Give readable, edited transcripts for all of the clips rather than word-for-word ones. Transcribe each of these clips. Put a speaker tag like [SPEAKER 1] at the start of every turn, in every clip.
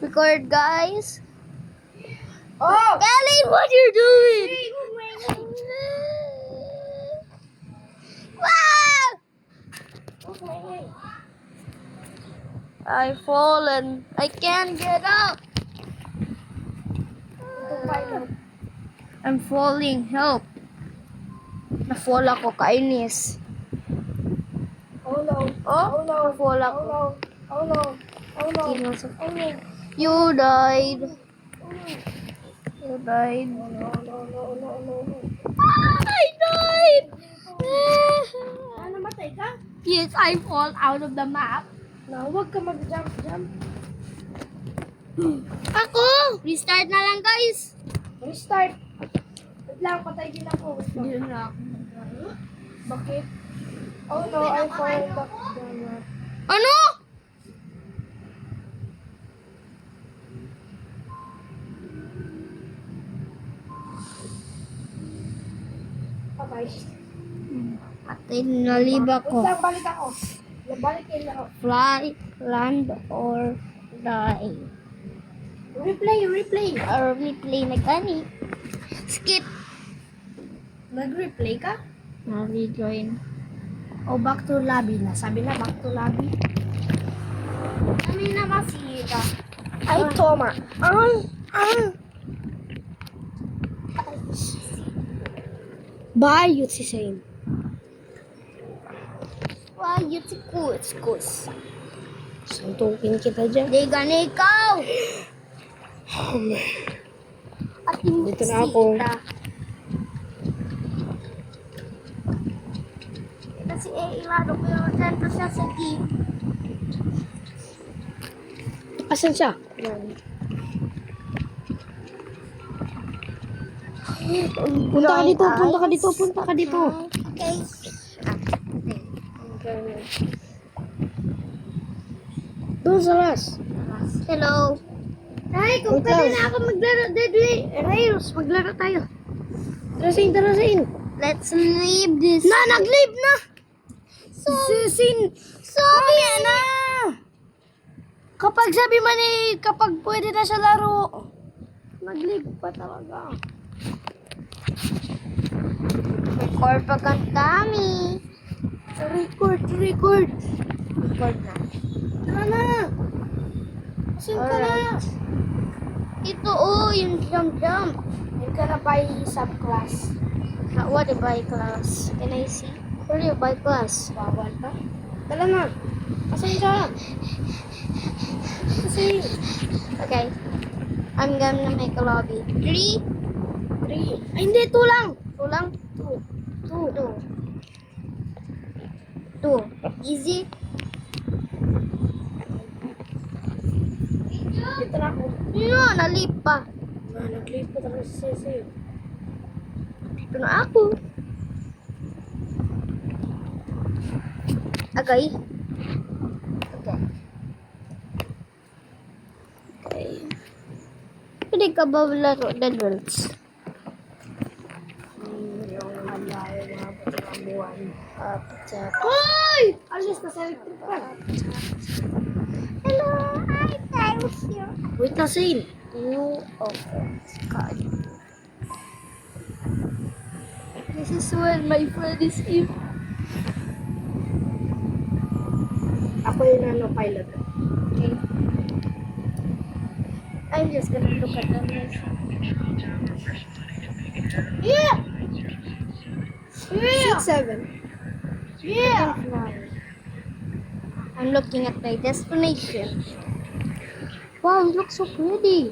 [SPEAKER 1] Record, guys.
[SPEAKER 2] Oh!
[SPEAKER 1] Kelly, what you doing? Wow! I've fallen. I can't get up. I'm falling. Help. Na-fall ako. Kainis.
[SPEAKER 2] Oh no.
[SPEAKER 1] Oh,
[SPEAKER 2] Oh no.
[SPEAKER 1] na-fall
[SPEAKER 2] Oh
[SPEAKER 1] ako.
[SPEAKER 2] no. Oh no. Oh no.
[SPEAKER 1] Kinos-
[SPEAKER 2] Oh no.
[SPEAKER 1] You died.
[SPEAKER 2] Oh no.
[SPEAKER 1] You died.
[SPEAKER 2] No, no, no, no, no, no.
[SPEAKER 1] I died.
[SPEAKER 2] Ah, namatay ka?
[SPEAKER 1] Yes, I fall out of the map.
[SPEAKER 2] Na, huwag ka mag-jump.
[SPEAKER 1] Ako! Restart na lang, guys.
[SPEAKER 2] Restart. Wait lang, patay din ako. Wait lang.
[SPEAKER 1] Yun na.
[SPEAKER 2] Bakit? Oh no, I fall back down.
[SPEAKER 1] Ano?
[SPEAKER 2] Patay.
[SPEAKER 1] Atay, nalibak ko.
[SPEAKER 2] Wait lang, balik ako. Balikin ako.
[SPEAKER 1] Fly, land, or die.
[SPEAKER 2] Replay.
[SPEAKER 1] Or replay na gani. Skip.
[SPEAKER 2] Nag-replay ka?
[SPEAKER 1] Na-rejoin.
[SPEAKER 2] O back to lobby na. Sabi na back to lobby.
[SPEAKER 1] Kami na masira.
[SPEAKER 2] Ay, Toma. Bye, Yutsi Sein.
[SPEAKER 1] Why, you kus.
[SPEAKER 2] Suntukin kita dyan.
[SPEAKER 1] Di gani ikaw. At
[SPEAKER 2] Dito na ako.
[SPEAKER 1] Kasi ilado ko yung sento siya sa game.
[SPEAKER 2] Asan siya? Punta ka dito.
[SPEAKER 1] Okay.
[SPEAKER 2] Doon sa last.
[SPEAKER 1] Hello. Ay, kung
[SPEAKER 2] Wait lang.
[SPEAKER 1] pwede na ako maglaro, Deadly. Rayos, maglaro tayo.
[SPEAKER 2] Tarasin.
[SPEAKER 1] Let's leave this.
[SPEAKER 2] Nag-leave na!
[SPEAKER 1] Sabi na.
[SPEAKER 2] Kapag sabi man kapag pwede na siya laro, nag-leave pa talaga.
[SPEAKER 1] Record pa kami.
[SPEAKER 2] Record.
[SPEAKER 1] Record na.
[SPEAKER 2] Tara na! Asin ka na?
[SPEAKER 1] Alright. Ito yung jump.
[SPEAKER 2] Hindi ka na by subclass.
[SPEAKER 1] What a by class? Can I see? Where you by class?
[SPEAKER 2] Bawal pa. Tara na! Asin ka? Kasi
[SPEAKER 1] Okay. I'm gonna make a lobby. 3.
[SPEAKER 2] 3. Ay, hindi, 2 lang.
[SPEAKER 1] 2 lang? 2. Easy.
[SPEAKER 2] Dito na ako.
[SPEAKER 1] Nalip pa.
[SPEAKER 2] Nag-leave pa talaga si Sese.
[SPEAKER 1] Dito na ako. Okay. Pwede ka ba laro Dead Worlds?
[SPEAKER 2] Yung malayo mga puting buwan.
[SPEAKER 1] Check.
[SPEAKER 2] Hoy! Alis na sa electric fan.
[SPEAKER 1] Hello, I was here.
[SPEAKER 2] Wait na, Sane.
[SPEAKER 1] You open card. This is when my friend is in.
[SPEAKER 2] Ako yung pilot.
[SPEAKER 1] Okay. I'm just gonna look at the list.
[SPEAKER 2] Yeah! 6-7. Yeah!
[SPEAKER 1] I'm looking at my destination. Wow, it looks so pretty.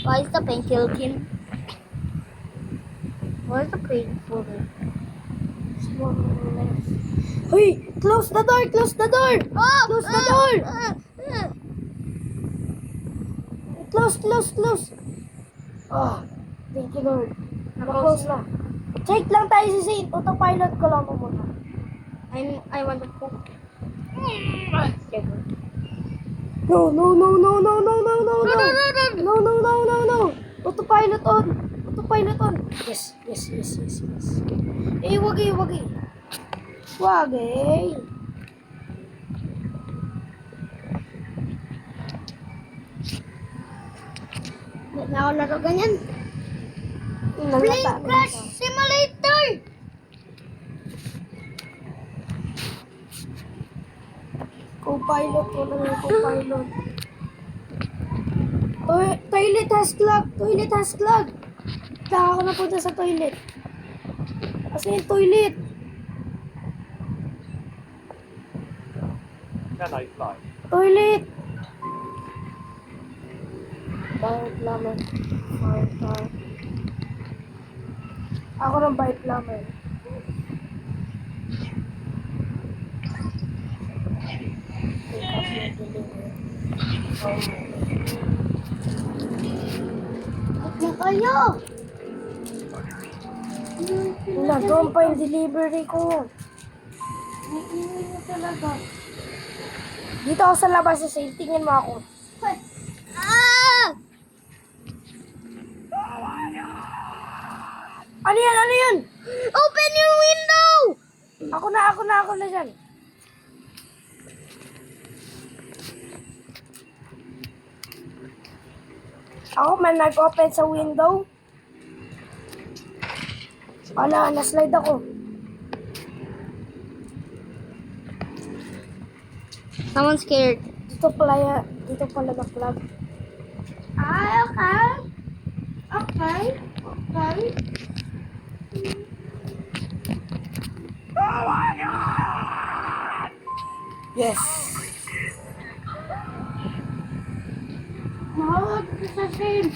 [SPEAKER 1] Why is the pencil kin? Why is the paint folder?
[SPEAKER 2] Hoy! Close the door! Close the door!
[SPEAKER 1] Oh!
[SPEAKER 2] Close the door! Close! Oh, thank you, Lord. Na-close na. Check lang tayo si Zane. Autopilot ko lang muna.
[SPEAKER 1] I want to cook.
[SPEAKER 2] No. Autopilot on. Yes. Eh, wag eh. Wag eh.
[SPEAKER 1] Hindi na ako laro ganyan. Plane
[SPEAKER 2] Nalata
[SPEAKER 1] Crash Simulator!
[SPEAKER 2] Co-pilot ko na yung co-pilot. Toilet has clogged! Toilet has clogged! Saka ako napunta sa toilet. Kasi yung toilet.
[SPEAKER 3] Can I fly?
[SPEAKER 2] Toilet! Bite lemon. Fire. Ako ng bite lemon.
[SPEAKER 1] Ba't na kayo?
[SPEAKER 2] Nag-on pa yung delivery ko.
[SPEAKER 1] Naiiwan na talaga.
[SPEAKER 2] Dito ako sa labas sa safe. Tingnan mo ako.
[SPEAKER 1] Ah!
[SPEAKER 2] Ano yan? Ano yan?
[SPEAKER 1] Open your window!
[SPEAKER 2] Ako na dyan. Ako man nag-open sa window. Wala, na-slide ako.
[SPEAKER 1] Someone's scared.
[SPEAKER 2] Dito pala na-plug.
[SPEAKER 1] Ah, okay. Okay. Okay.
[SPEAKER 2] Yes.
[SPEAKER 1] Mahawag sa sale.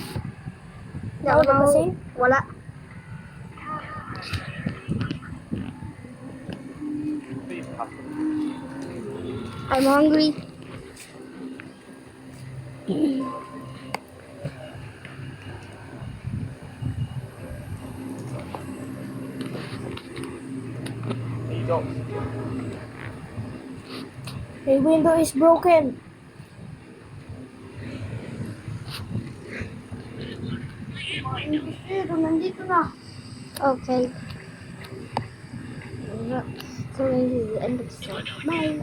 [SPEAKER 2] Ako na kasi?
[SPEAKER 1] Wala.
[SPEAKER 3] Please pass.
[SPEAKER 1] I'm hungry.
[SPEAKER 3] Hey, dogs.
[SPEAKER 2] My window is broken.
[SPEAKER 1] Pero nandito na. Okay. So, this is the end of the story. Bye.